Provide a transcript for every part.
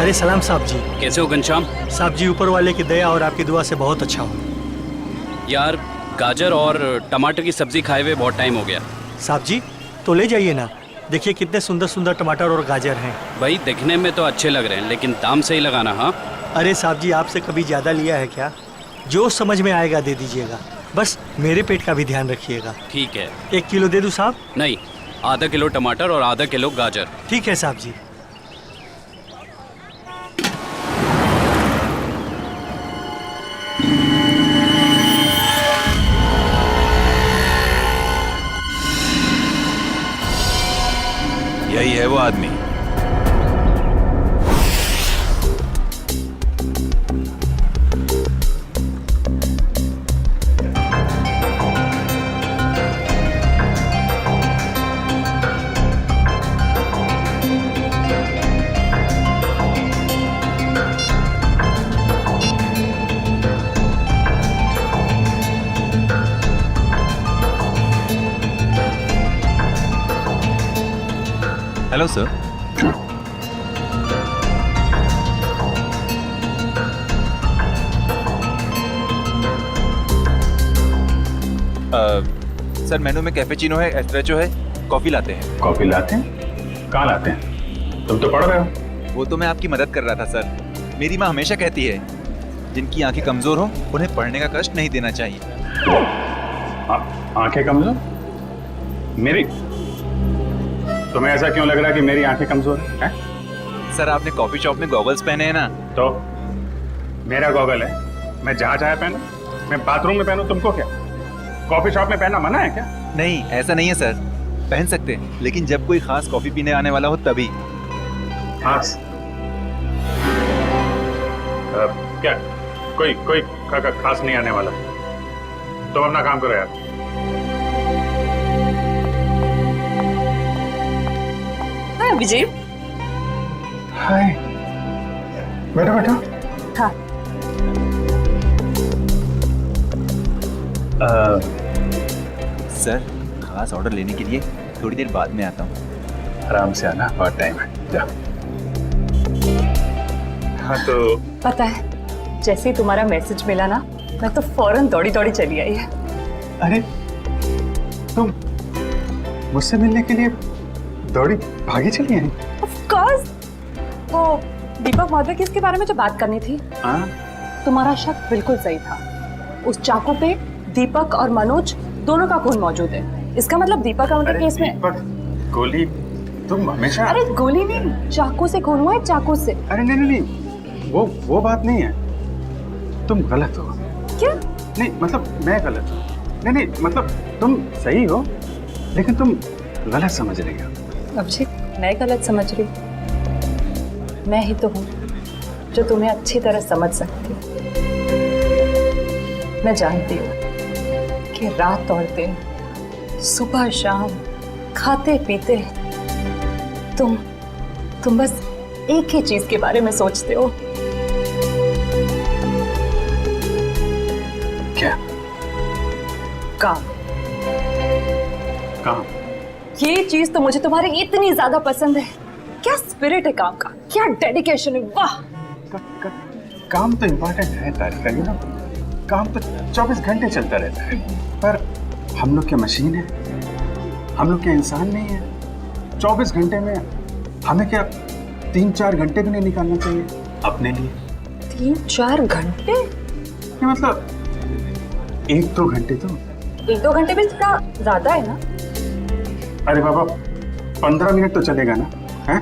अरे सलाम साहब जी। कैसे हो घनश्याम? साहब जी ऊपर वाले की दया और आपकी दुआ से बहुत अच्छा हूँ। यार गाजर और टमाटर की सब्जी खाए हुए बहुत टाइम हो गया। साहब जी तो ले जाइए ना, देखिए कितने सुंदर सुंदर टमाटर और गाजर हैं। भाई देखने में तो अच्छे लग रहे हैं लेकिन दाम सही लगाना। हाँ अरे साहब जी आपसे कभी ज़्यादा लिया है क्या? जो समझ में आएगा दे दीजिएगा, बस मेरे पेट का भी ध्यान रखिएगा। ठीक है। 1 किलो दे दूँ साहब? नहीं, आधा किलो टमाटर और आधा किलो गाजर। ठीक है साहब जी। यही है वो आदमी। Hello sir. सर मेनू में कैपेचिनो है, एस्प्रेसो है, कॉफी लाते हैं। कॉफी लाते हैं? कहाँ लाते हैं? तुम तो पढ़ रहे हो। वो तो मैं आपकी मदद कर रहा था सर। मेरी माँ हमेशा कहती है जिनकी आंखें कमजोर हो उन्हें पढ़ने का कष्ट नहीं देना चाहिए। आंखें कमजोर? मेरी? तुम्हें ऐसा क्यों लग रहा है कि मेरी आंखें कमजोर हैं? सर आपने कॉफी शॉप में गॉगल्स पहने हैं ना। तो मेरा गॉगल है, मैं जहाँ चाहे पहनूं, मैं बाथरूम में पहनूं, तुमको क्या? कॉफी शॉप में पहनना मना है क्या? नहीं ऐसा नहीं है सर, पहन सकते हैं लेकिन जब कोई खास कॉफी पीने आने वाला हो तभी। खास? क्या कोई कोई खास नहीं आने वाला? तो अपना काम करो यार। विजय। हाय, बैठो बैठो। हाँ। सर खास ऑर्डर लेने के लिए थोड़ी देर बाद में आता हूँ। आराम से आना, बहुत टाइम है, जाओ। हाँ तो पता है जैसे ही तुम्हारा मैसेज मिला ना, मैं तो फौरन दौड़ी दौड़ी चली आई है। अरे तुम मुझसे मिलने के लिए दौड़ी भागी चली आई? Of course. वो दीपक महोदय की इसके बारे में जो बात करनी थी, तुम्हारा शक बिल्कुल सही था। उस चाकू पे दीपक और मनोज दोनों का खून मौजूद है। इसका मतलब दीपक का मर्डर केस में दीपक, गोली, तुम हमेशा। अरे गोली नहीं, चाकू से खून हुआ है, चाकू से। अरे नहीं नहीं नहीं, वो बात नहीं है, तुम गलत हो। क्या? नहीं मतलब मैं गलत हूँ। नहीं नहीं मतलब तुम सही हो लेकिन तुम गलत समझ रही हो। अभिषेक, मैं गलत समझ रही हूँ? मैं ही तो हूँ जो तुम्हें अच्छी तरह समझ सकती हूँ। मैं जानती हूँ कि रात और दिन, सुबह शाम, खाते पीते तुम बस एक ही चीज के बारे में सोचते हो। क्या? काम। काम? ये चीज तो मुझे तुम्हारी इतनी ज्यादा पसंद है। क्या स्पिरिट है काम का, क्या डेडिकेशन है, वाह। काम तो इम्पोर्टेंट है तारिका, यू नो। काम तो 24 घंटे चलता रहता है, पर हम लोग क्या मशीन है? हम लोग क्या इंसान नहीं है? 24 घंटे में हमें क्या 3-4 घंटे भी नहीं निकालना चाहिए अपने लिए? 3-4 घंटे? ये मतलब 1-2 घंटे तो। 1-2 घंटे भी थोड़ा ज्यादा है ना? अरे बाबा 15 मिनट तो चलेगा ना, हैं?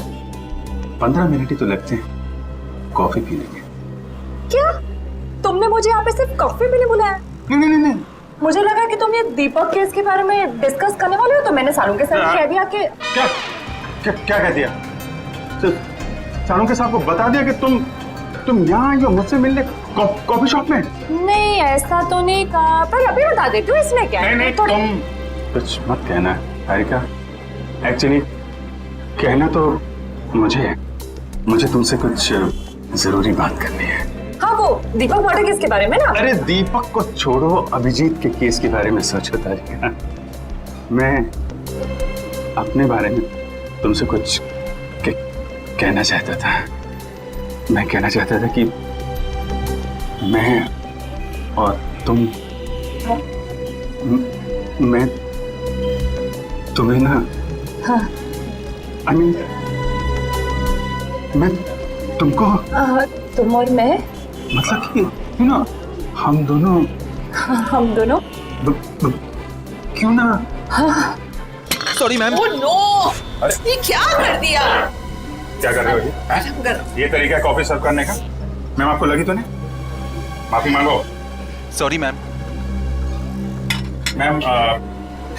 15 मिनट ही तो लगते हैं कॉफी पीने के। क्या तुमने मुझे यहाँ पे सिर्फ कॉफी पीने बुलाया? नहीं नहीं नहीं, मुझे लगा कि तुम ये दीपक केस के बारे में डिस्कस करने वाले हो, तो मैंने सालों के साथ कह दिया कि क्या क्या क्या कह दिया? सालों के साथ को बता दिया कि तुम यहाँ आई हो मुझसे मिलने कॉफी शॉप में? नहीं ऐसा तो नहीं कहा, पर अभी बता देती हूँ, इसमें क्या है। नहीं तुम कुछ मत कहना हारिका। एक्चुअली कहना तो मुझे तुमसे कुछ जरूरी बात करनी है। हाँ वो दीपक मर्डर केस के बारे में ना? अरे दीपक को छोड़ो, अभिजीत के केस के बारे में सोचो तारिका। मैं अपने बारे में तुमसे कुछ कहना चाहता था। मैं कहना चाहता था कि मैं और तुम मैं तुम्हें ना हाँ आई मीन मैं तुमको तुम और मैं मतलब कि यू नो हम दोनों हम दोनों क्यों ना सॉरी मैम। ओह नो, ये क्या कर दिया? क्या कर रहे हो जी? ये तरीका है कॉफी सर्व करने का? मैम आपको लगी तो नहीं? माफी मांगो। Sorry ma'am. मैम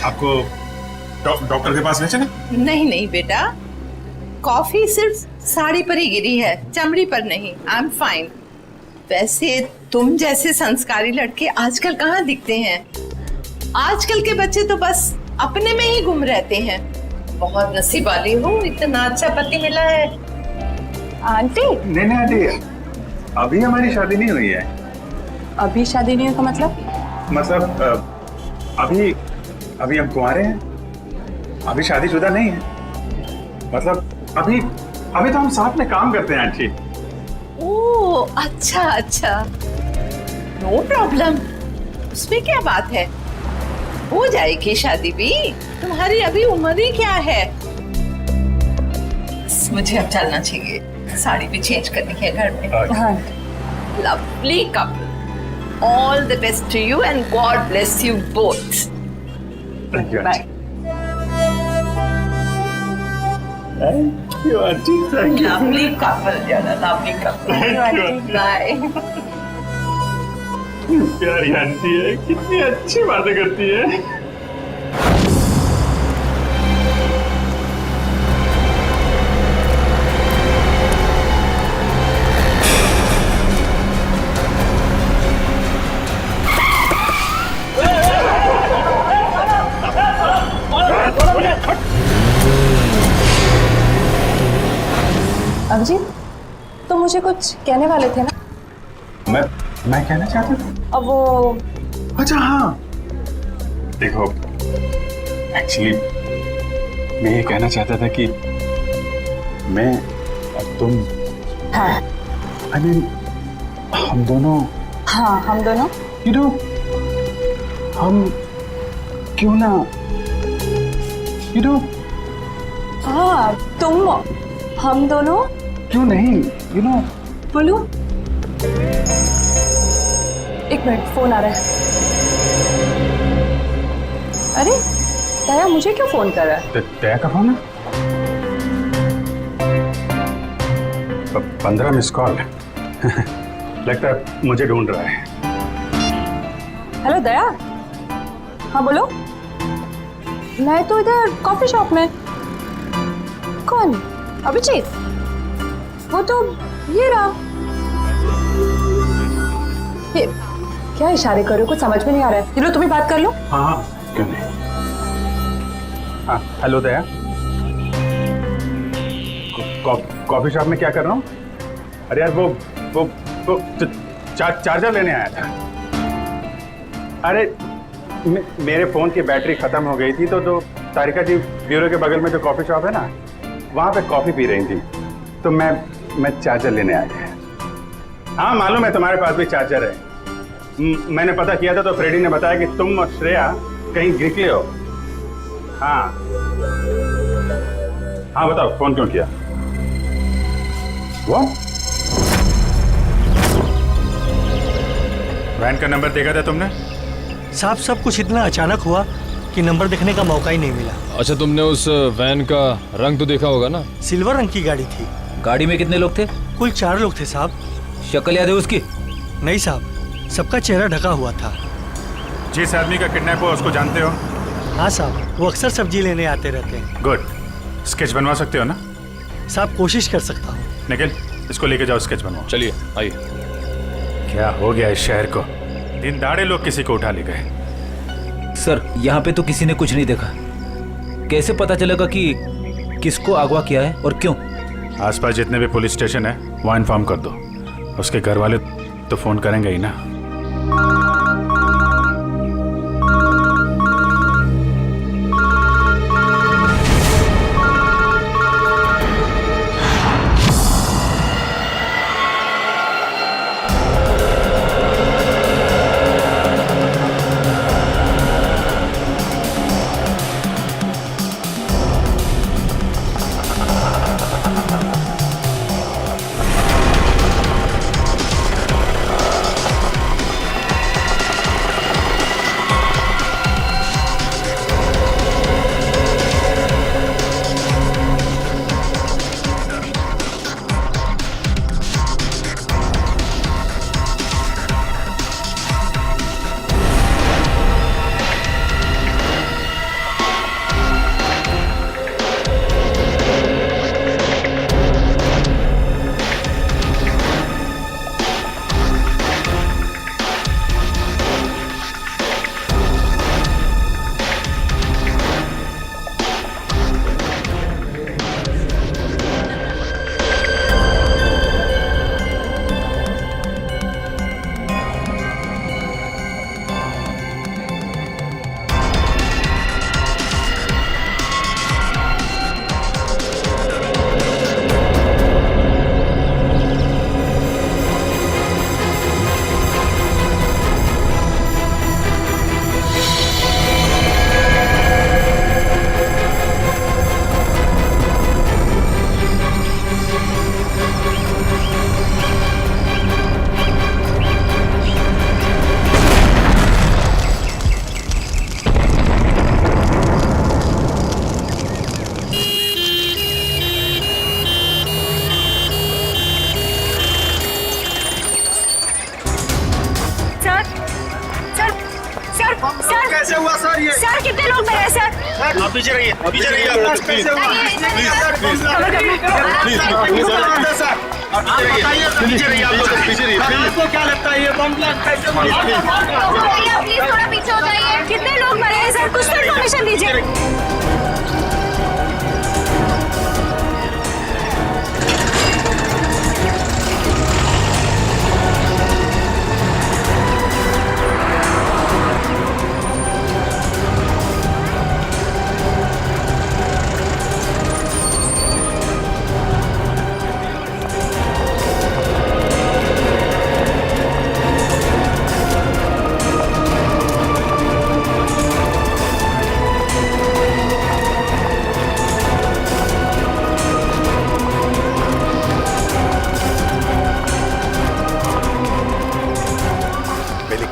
आपको डॉक्टर के पास ले चले? नहीं नहीं बेटा, कॉफी सिर्फ साड़ी पर ही गिरी है, चमड़ी पर नहीं। I am fine. वैसे तुम जैसे संस्कारी लड़के आजकल कहाँ दिखते हैं? आजकल के बच्चे तो बस अपने में ही गुम रहते हैं। बहुत नसीब वाली हो, इतना अच्छा पति मिला है। आंटी नहीं नहीं आंटी, अभी हमारी शादी नहीं हुई है। अभी शादी नहीं हुई का मतलब? मतलब अभी हम कुंवारे हैं, अभी शादीशुदा नहीं है। मतलब अभी तो हम साथ में काम करते हैं आंटी। ओह अच्छा अच्छा, नो प्रॉब्लम, उसमें क्या बात है, हो जाएगी शादी भी। तुम्हारी अभी उम्र ही क्या है? मुझे अब चलना चाहिए, साड़ी भी चेंज करनी है घर में। हाँ lovely couple, all the best to you and God bless you both. Thank you bye. Auntie, thank you. Lovely couple, lovely couple. Bye. प्यारी आंटी है, कितनी अच्छी बातें करती है। अभिजीत, तो मुझे कुछ कहने वाले थे ना? मैं कहना चाहता था। अब वो अच्छा हाँ, देखो एक्चुअली मैं ये कहना चाहता था कि मैं और तुम, हाँ आई मीन हम दोनों, हाँ हम दोनों यू नो, हम क्यों ना, यू नो, हाँ तुम हम दोनों क्यों नहीं, यू नो। बोलू, एक मिनट, फोन आ रहा है। अरे दया मुझे क्यों फोन कर रहा है? दया का फोन है? 15 मिस कॉल। लगता है मुझे ढूंढ रहा है। हेलो दया। हाँ बोलो। मैं तो इधर कॉफी शॉप में। कौन? अभिजीत? वो तो ये रहा। ये क्या इशारे कर रहे हो? कुछ समझ में नहीं आ रहा है। चलो तुम ही बात कर लो। हाँ हाँ क्यों नहीं। हाँ हेलो दया, कॉफी शॉप में क्या कर रहा हूँ? अरे यार वो चार्जर लेने आया था। अरे मेरे फोन की बैटरी खत्म हो गई थी, तो तारिका जी ब्यूरो के बगल में जो कॉफी शॉप है ना, वहाँ पे कॉफी पी रही थी, तो मैं चार्जर लेने आ गया। हाँ मालूम है तुम्हारे पास भी चार्जर है। मैंने पता किया था तो फ्रेडी ने बताया कि तुम और श्रेया कहीं निकले हो। हाँ हाँ बताओ फोन क्यों किया? वो वैन का नंबर देखा था तुमने? साहब सब कुछ इतना अचानक हुआ कि नंबर देखने का मौका ही नहीं मिला। अच्छा तुमने उस वैन का रंग तो देखा होगा ना? सिल्वर रंग की गाड़ी थी। गाड़ी में कितने लोग थे? कुल 4 लोग थे साहब। शक्ल याद है उसकी? नहीं साहब, सबका चेहरा ढका हुआ था। जिस आदमी का किडनैप हुआ उसको जानते हो? हाँ साहब, वो अक्सर सब्जी लेने आते रहते हैं। गुड। स्केच बनवा सकते हो ना? साहब कोशिश कर सकता हूँ। निखिल इसको लेके जाओ, स्केच बनवाओ। चलिए आइए। क्या हो गया इस शहर को? दिन दाड़े लोग किसी को उठा ले गए। सर यहाँ पे तो किसी ने कुछ नहीं देखा। कैसे पता चलेगा कि किसको अगवा किया है और क्यों? आसपास जितने भी पुलिस स्टेशन है वहाँ इन्फॉर्म कर दो। उसके घर वाले तो फोन करेंगे ही ना। पीछे रहिए आप कैसे हुआ पीछे रहिए आप लोग पीछे रहिए आपको क्या लगता है ये बम ब्लास्ट कैसे हुआ प्लीज थोड़ा पीछे हो जाइए। कितने लोग मरे हैं सर, कुछ तो इन्फॉर्मेशन दीजिए।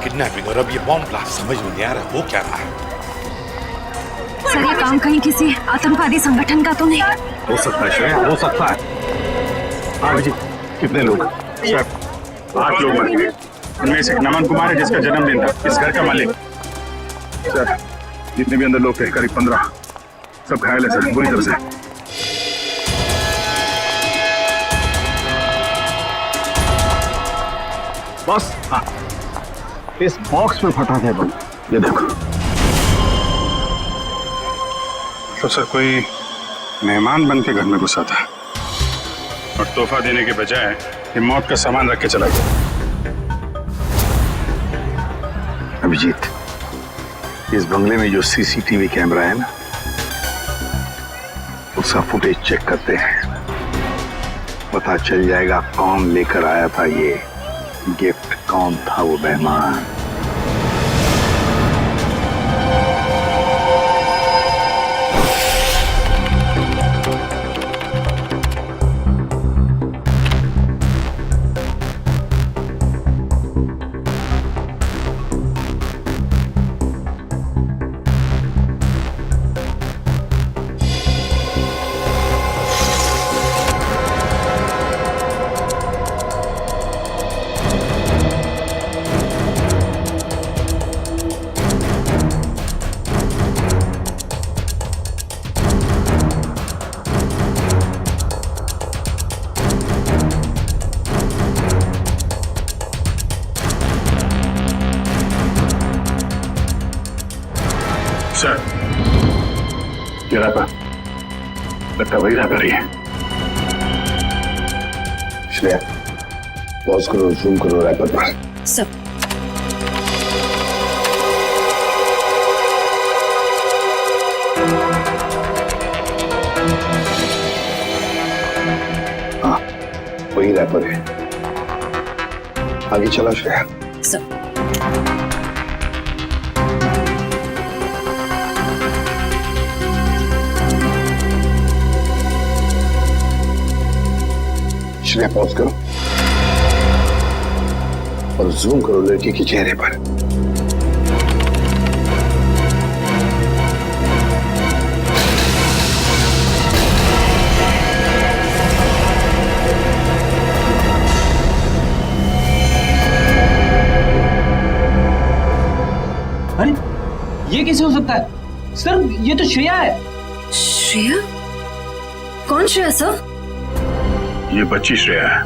किडनैपिंग और अब ये बॉम्ब ब्लास्ट समझ में नहीं आ रहा वो क्या रहा है। सर ये काम कहीं किसी आतंकवादी संगठन का तो नहीं? हो सकता है श्रेया, हो सकता है। हाँ जी, कितने लोग? सर 8 लोग मर गए। उनमें से नमन कुमार है जिसका जन्मदिन था, इस घर का मालिक। सर जितने भी अंदर लोग थे करीब 15, सब घायल है सर बुरी तरह से। बस हाँ, इस बॉक्स में फटा था बम, ये देखो। तो सर कोई मेहमान बन के घर में घुसा था और तोहफा देने के बजाय ये मौत का सामान रख के चला गया। अभिजीत, इस बंगले में जो सीसीटीवी कैमरा है ना, उसका फुटेज चेक करते हैं, पता चल जाएगा कौन लेकर आया था ये गिफ्ट, कौन था वो मेहमान। सर ये रैपर लगता वही रैपर ही है। श्रेया पॉज करो, जूम करो रैपर पर। सर हाँ वही रैपर है। आगे चला श्रेया। सर श्रेया पॉज करो और जूम करो लड़की के चेहरे पर। अरे ये कैसे हो सकता है सर? ये तो श्रेया है। श्रेया? कौन श्रेया सर? ये बच्ची श्रेया है।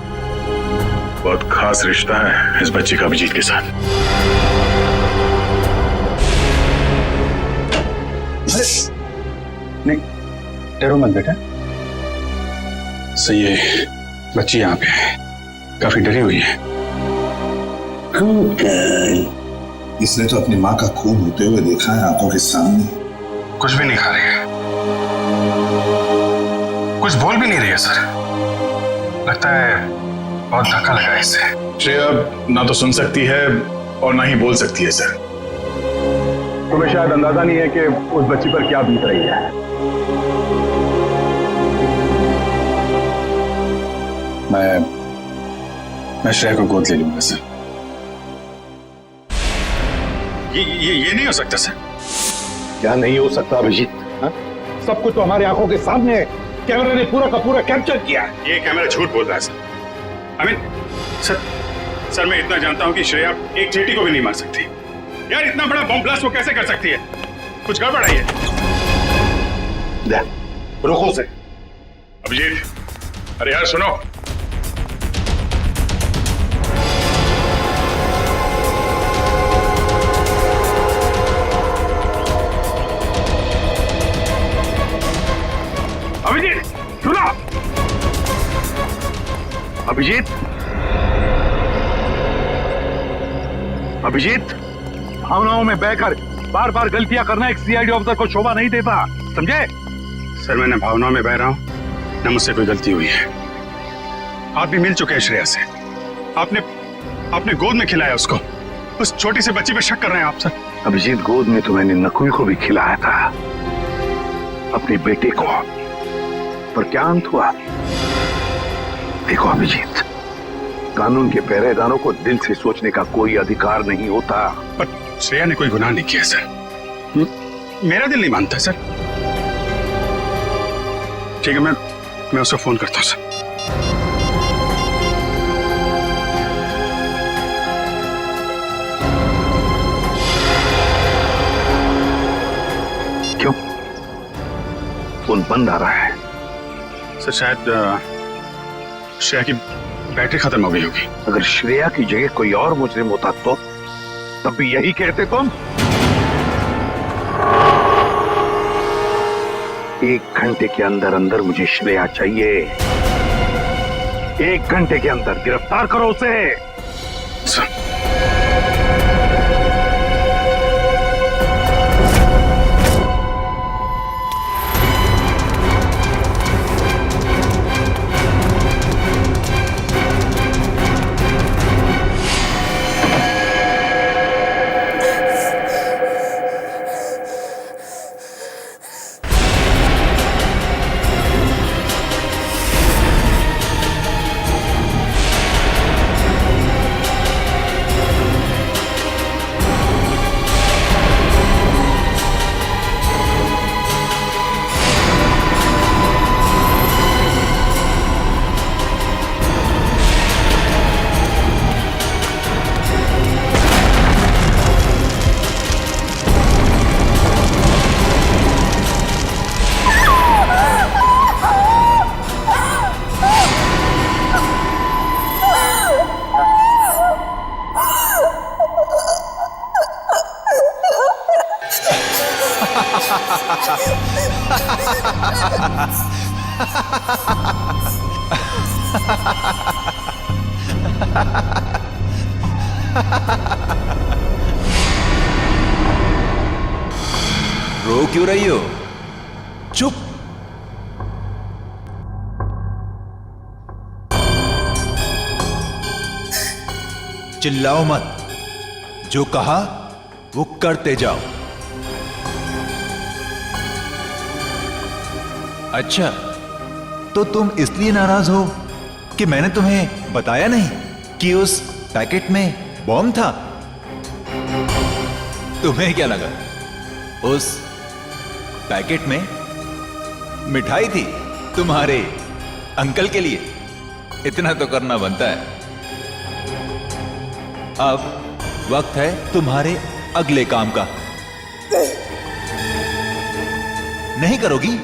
बहुत खास रिश्ता है इस बच्ची का अभिजीत के साथ। नहीं डरो मत बेटा। सही है, बच्ची यहाँ पे है, काफी डरी हुई है। इसने तो अपनी माँ का खून होते हुए देखा है आंखों के सामने। कुछ भी नहीं खा रही है, कुछ बोल भी नहीं रही है सर। लगता है बहुत धक्का लगा है इससे। श्रेया ना तो सुन सकती है और ना ही बोल सकती है सर। तुम्हें शायद अंदाजा नहीं है कि उस बच्ची पर क्या बीत रही है। मैं श्रेया को गोद ले लूंगा सर। ये नहीं हो सकता सर। क्या नहीं हो सकता अभिजीत? सब कुछ तो हमारी आंखों के सामने है। कैमरा ने पूरा का पूरा कैप्चर किया। ये कैमरा झूठ बोल रहा है सर। सर मैं इतना जानता हूं कि श्रेया एक चींटी को भी नहीं मार सकती। यार इतना बड़ा बम ब्लास्ट वो कैसे कर सकती है? कुछ गड़बड़ है ये। दे, रुको से। अभिजीत, अरे यार सुनो। अभिजीत सुनो। अभिजीत, अभिजीत, भावनाओं में बहकर बार बार गलतियां करना एक सीआईडी ऑफिसर को शोभा नहीं देता, समझे? सर, मैं न भावनाओं में बह रहा हूं, न मुझसे कोई गलती हुई है। आप भी मिल चुके हैं श्रेया से। आपने गोद में खिलाया उसको। उस छोटी सी बच्ची पे शक कर रहे हैं आप सर। अभिजीत, गोद में तो मैंने नकुल को भी खिलाया था, अपने बेटे को, पर क्या अंत हुआ? देखो अभिजीत, कानून के पहरेदारों को दिल से सोचने का कोई अधिकार नहीं होता। पर श्रेया ने कोई गुनाह नहीं किया सर। मेरा दिल नहीं मानता सर। ठीक है, मैं उसको फोन करता हूं सर। क्यों फोन बंद आ रहा है? सर, शायद श्रेया की बैटरी खत्म हो गई होगी। अगर श्रेया की जगह कोई और मुजरिम होता तो तब भी यही कहते तुम? 1 घंटे के अंदर अंदर मुझे श्रेया चाहिए। 1 घंटे के अंदर गिरफ्तार करो उसे। सर, रो क्यों रही हो? चुप। चिल्लाओ मत, जो कहा वो करते जाओ। अच्छा, तो तुम इसलिए नाराज हो कि मैंने तुम्हें बताया नहीं कि उस पैकेट में बॉम्ब था? तुम्हें क्या लगा उस पैकेट में मिठाई थी तुम्हारे अंकल के लिए? इतना तो करना बनता है। अब वक्त है तुम्हारे अगले काम का। नहीं करोगी?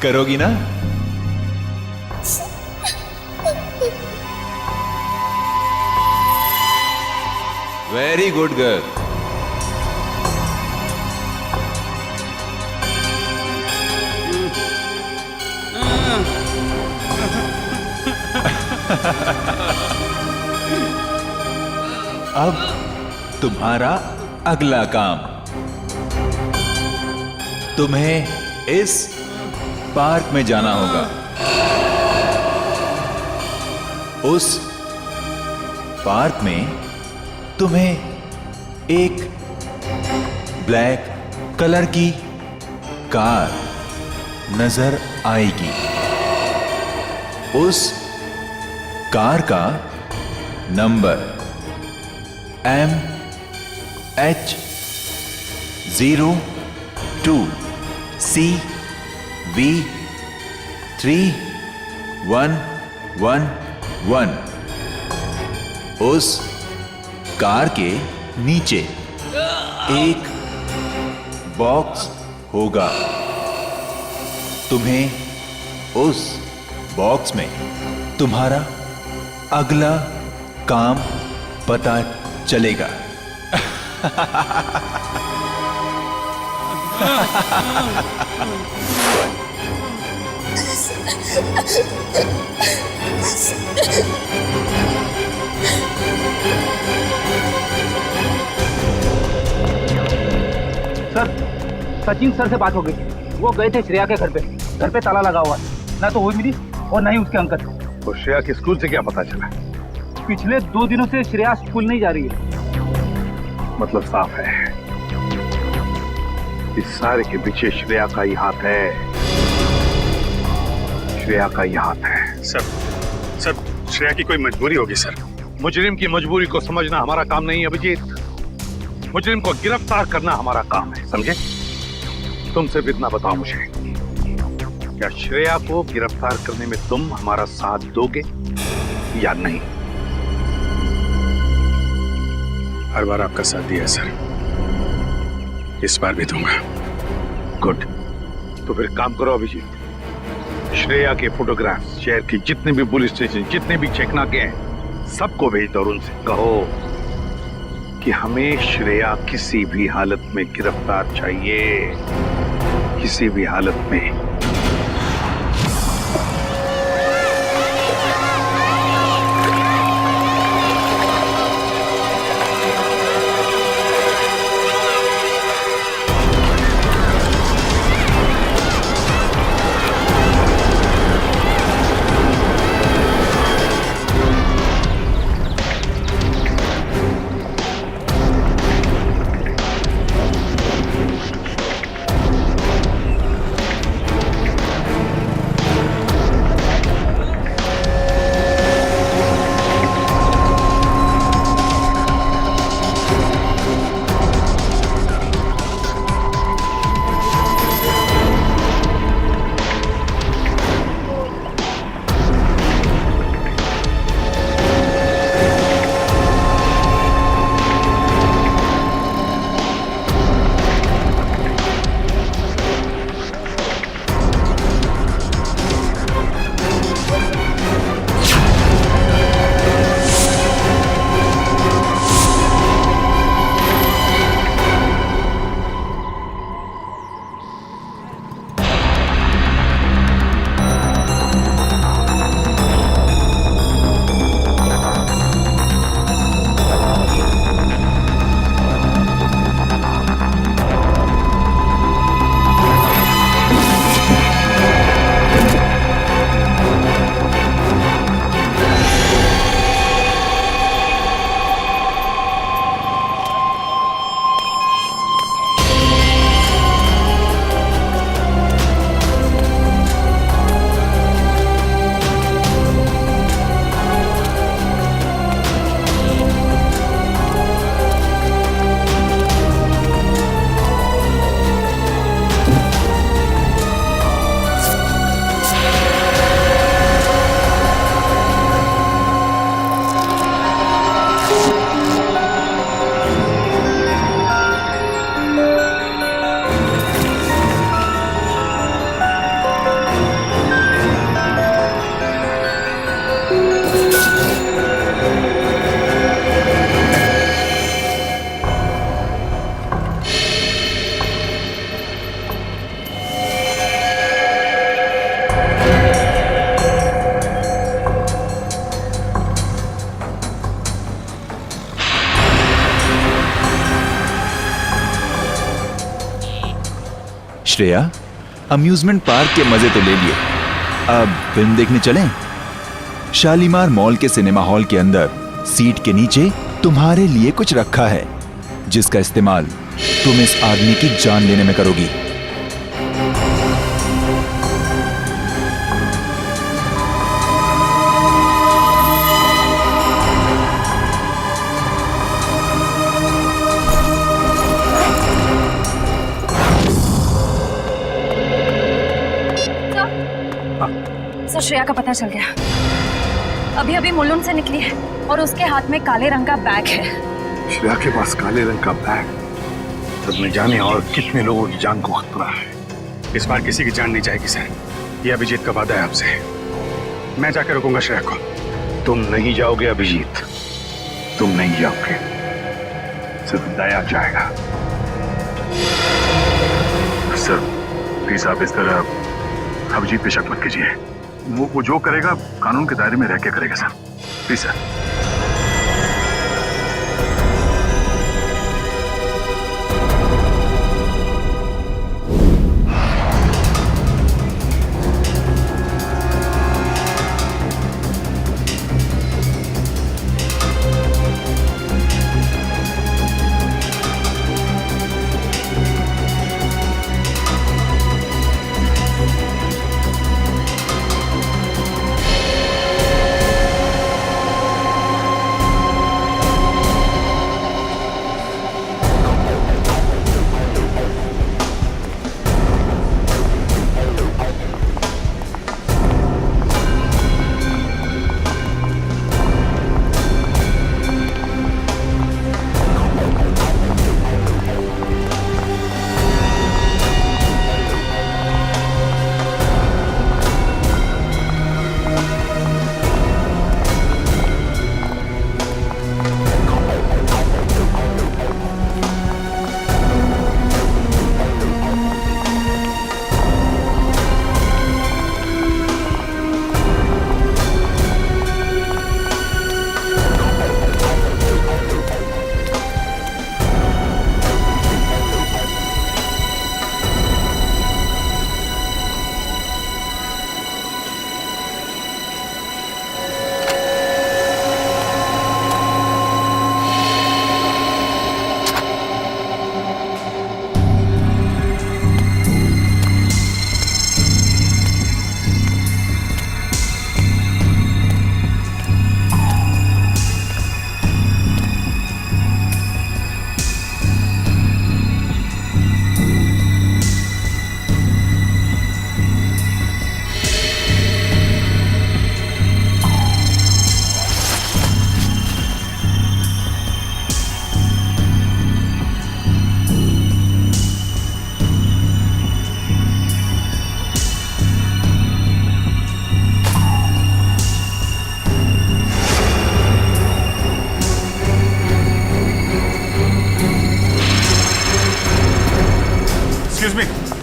करोगी ना? Very good girl. अब तुम्हारा अगला काम, तुम्हें इस पार्क में जाना होगा। उस पार्क में तुम्हें एक ब्लैक कलर की कार नजर आएगी। उस कार का नंबर MH02CV3111। उस कार के नीचे एक बॉक्स होगा। तुम्हें उस बॉक्स में तुम्हारा अगला काम पता चलेगा। सर, सचिन सर से बात हो गई। वो गए थे श्रेया के घर पे। घर पे ताला लगा हुआ है, ना तो वो मिली और ना ही उसके अंकल। तो श्रेया के स्कूल से क्या पता चला? पिछले 2 दिनों से श्रेया स्कूल नहीं जा रही है। मतलब साफ है, इस सारे के पीछे श्रेया का ही हाथ है। श्रेया का ही हाथ है। सर श्रेया की कोई मजबूरी होगी सर। मुजरिम की मजबूरी को समझना हमारा काम नहीं है अभिजीत। मुजरिम को गिरफ्तार करना हमारा काम है, समझे? तुम सिर्फ इतना बताओ मुझे, क्या श्रेया को गिरफ्तार करने में तुम हमारा साथ दोगे या नहीं? हर बार आपका साथ दिया है सर, इस बार भी दूंगा। गुड। तो फिर काम करो अभिजीत, श्रेया के फोटोग्राफ शहर की जितने भी पुलिस स्टेशन, जितने भी चेकनाके हैं, सबको भेज दो और उनसे कहो कि हमें श्रेया किसी भी हालत में गिरफ्तार चाहिए, किसी भी हालत में। श्रेया, अम्यूजमेंट पार्क के मजे तो ले लिए, अब फिल्म देखने चलें? शालीमार मॉल के सिनेमा हॉल के अंदर सीट के नीचे तुम्हारे लिए कुछ रखा है, जिसका इस्तेमाल तुम इस आदमी की जान लेने में करोगी। सर, श्रेया का पता चल गया। अभी अभी मुलुंड से निकली है और उसके हाथ में काले रंग का बैग है। श्रेया के पास काले रंग का बैग, तब न जाने और कितने लोगों की जान को खतरा है। इस बार किसी की जान नहीं जाएगी सर, ये अभिजीत का वादा है आपसे। मैं जाकर रुकूंगा श्रेया को। तुम नहीं जाओगे अभिजीत, तुम नहीं जाओगे, सिर्फ दया जाएगा। सर प्लीज आप इस तरह अभिजीत पे शक मत कीजिए। वो जो करेगा कानून के दायरे में रह के करेगा sir, please sir.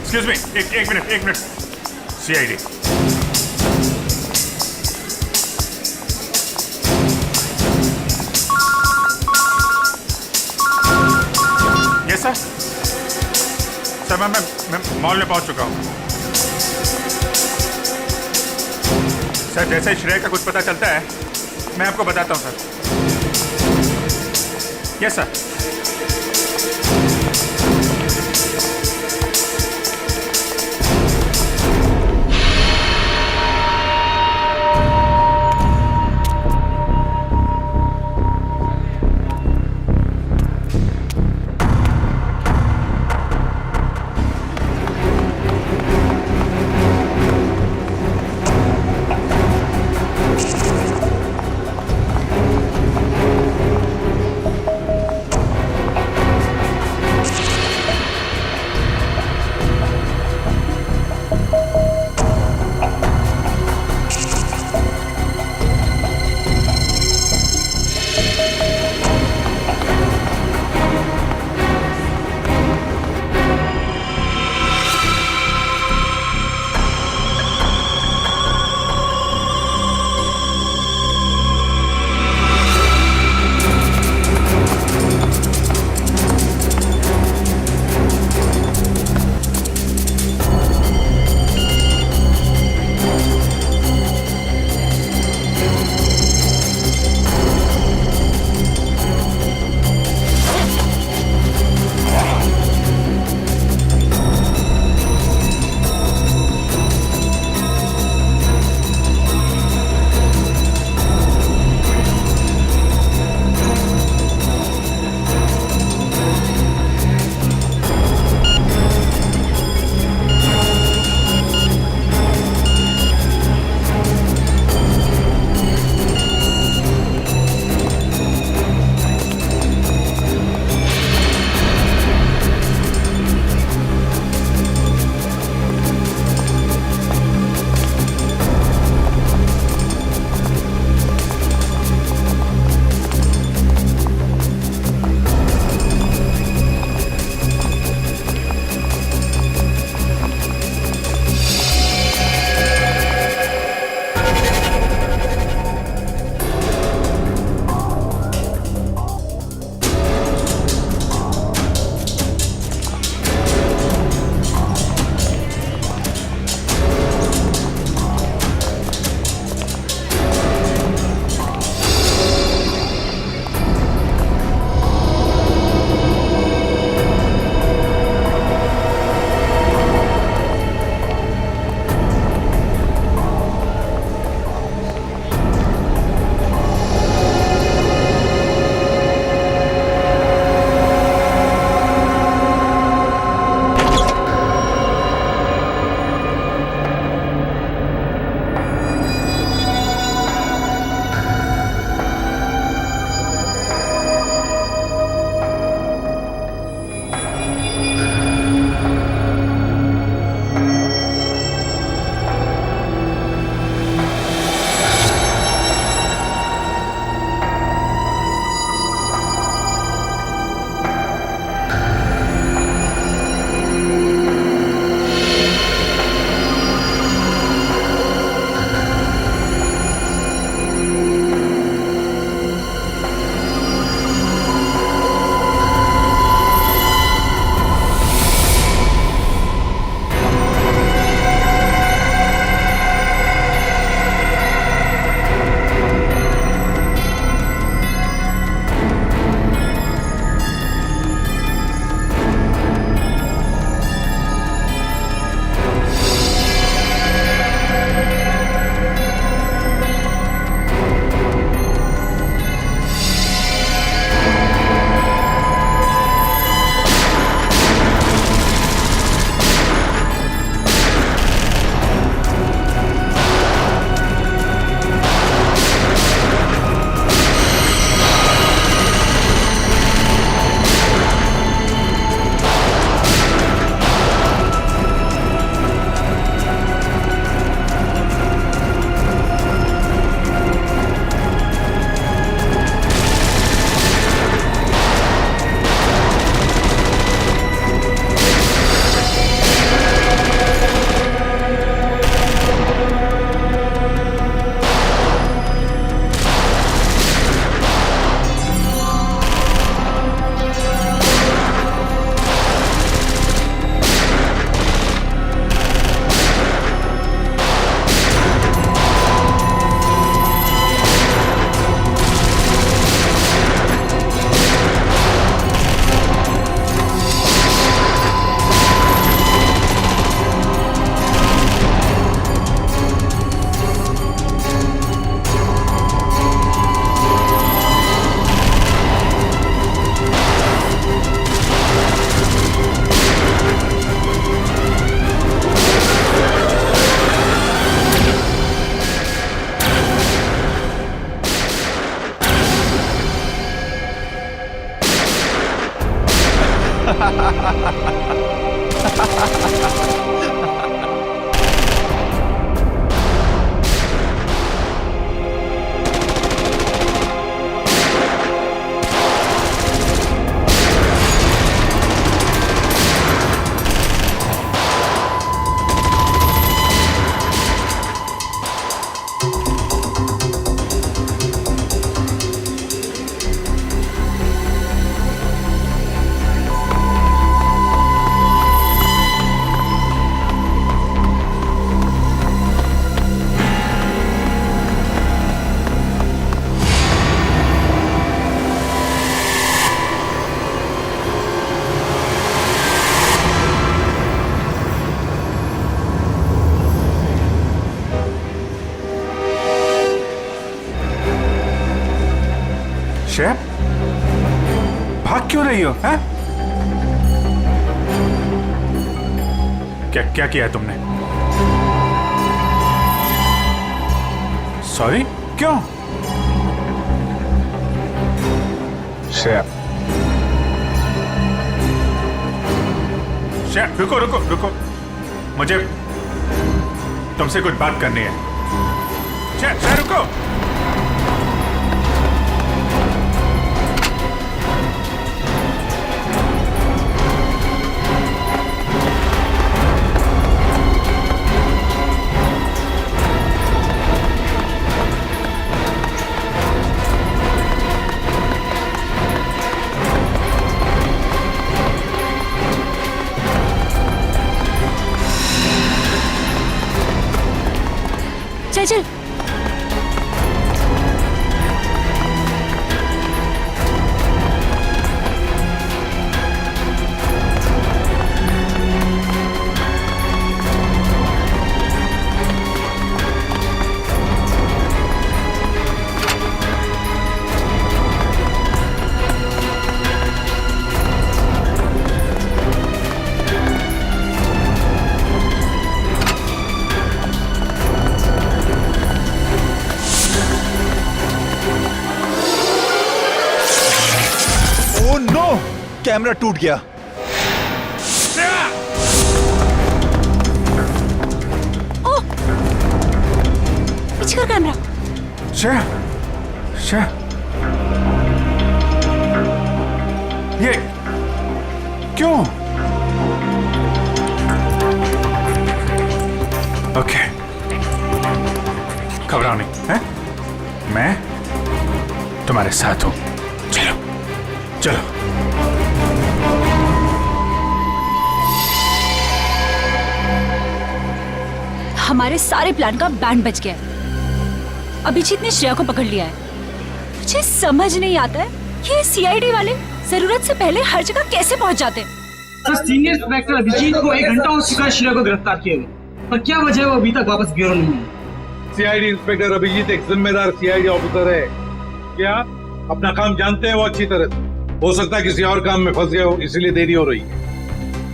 Excuse me, एक minute. CID. Yes sir. Sir मैं मॉल में पहुंच चुका हूं। सर जैसे ही श्रेया का कुछ पता चलता है मैं आपको बताता हूं सर। Yes sir. शेफ, भाग क्यों रही हो? हैं? क्या क्या किया है तुमने? सॉरी, क्यों? शेफ, शेफ, रुको रुको रुको, मुझे तुमसे कुछ बात करनी है। शेफ, शेफ रुको। चल चल। ओह नो, कैमरा टूट गया। पीछे कर कैमरा। ये क्यों? ओके, घबराओ नहीं, हैं? मैं तुम्हारे साथ हूं। चलो चलो। हमारे सारे प्लान का बैंड बज गया है। अभिजीत ने श्रेया को पकड़ लिया है। मुझे समझ नहीं आता है ये सीआईडी वाले जरूरत से पहले हर जगह कैसे पहुंच जाते हैं। सर, सीनियर इंस्पेक्टर अभिजीत को 1 घंटा हो चुका है श्रेया को गिरफ्तार किए हुए, पर क्या वजह है वो अभी तक वापस ब्यूरो नहीं है। सीआईडी इंस्पेक्टर अभिजीत एक जिम्मेदार सीआईडी ऑफिसर है। क्या अपना काम जानते हैं वो अच्छी तरह से? हो सकता है किसी और काम में फंस गए हो, इसीलिए देरी हो रही है।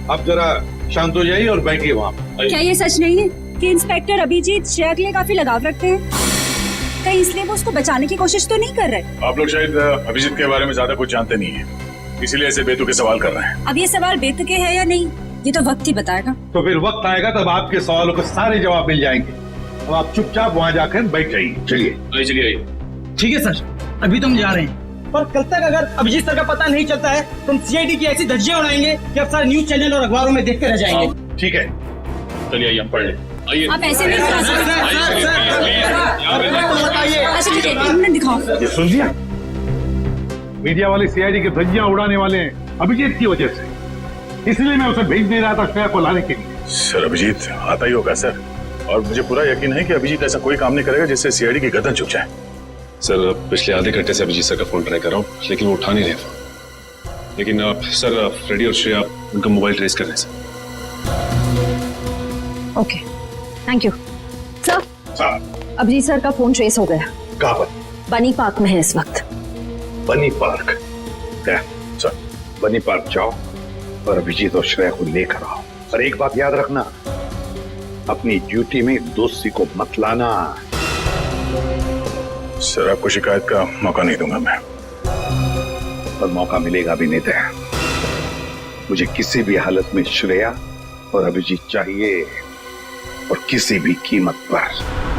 अब जरा शांत हो जाइए और बैठिए वहाँ। क्या ये सच नहीं है कि इंस्पेक्टर अभिजीत श्रेया के लिए काफी लगाव रखते हैं? कहीं इसलिए वो उसको बचाने की कोशिश तो नहीं कर रहे? आप लोग शायद अभिजीत के बारे में ज्यादा कुछ जानते नहीं है, इसीलिए ऐसे बेतुके सवाल कर रहे हैं। अब ये सवाल बेतुके है या नहीं, ये तो वक्त ही बताएगा। तो फिर वक्त आएगा तब आपके सवालों के सारे जवाब मिल जाएंगे। अब आप चुपचाप वहाँ जाकर बैठ जाइए। चलिए चलिए। ठीक है सर, अभी तो हम जा रहे हैं, पर कल तक अगर अभिजीत सर का पता नहीं चलता है तो हम सीआईडी की ऐसी धज्जियां उड़ाएंगे कि अब सारे न्यूज चैनल और अखबारों में देखते रह जाएंगे। ठीक है, चलिए आइए हम पढ़ लें। आइए। आप ऐसे नहीं करा सकते। अच्छा ठीक है, 1 मिनट दिखाओ। ये सुन लिया? मीडिया वाले सीआईडी के धज्जियां उड़ाने वाले हैं अभिजीत की वजह से, इसलिए मैं उसे भेज नहीं रहा था श्रेया को लाने के लिए। सर अभिजीत आता ही होगा सर, और मुझे पूरा यकीन है कि अभिजीत ऐसा कोई काम नहीं करेगा जिससे सीआईडी की गर्दन झुक जाए। सर पिछले आधे घंटे से अभिजीत सर का फोन ट्राई कर रहा हूँ, लेकिन वो उठा नहीं रहे फोन। लेकिन सर फ्रेडी और श्रेया उनका मोबाइल ट्रेस कर रहे हैं sir. Okay, thank you sir. Abhijit sir का फोन ट्रेस हो गया। कहाँ पर? बनी पार्क में है इस वक्त। बनी पार्क? सर बनी पार्क जाओ और अभिजीत और श्रेया को लेकर आओ। और एक बात याद रखना, अपनी ड्यूटी में दोस्ती को मत लाना। सर आपको शिकायत का मौका नहीं दूंगा मैं। पर मौका मिलेगा भी नहीं। मुझे किसी भी हालत में श्रेया और अभिजीत चाहिए, और किसी भी कीमत पर।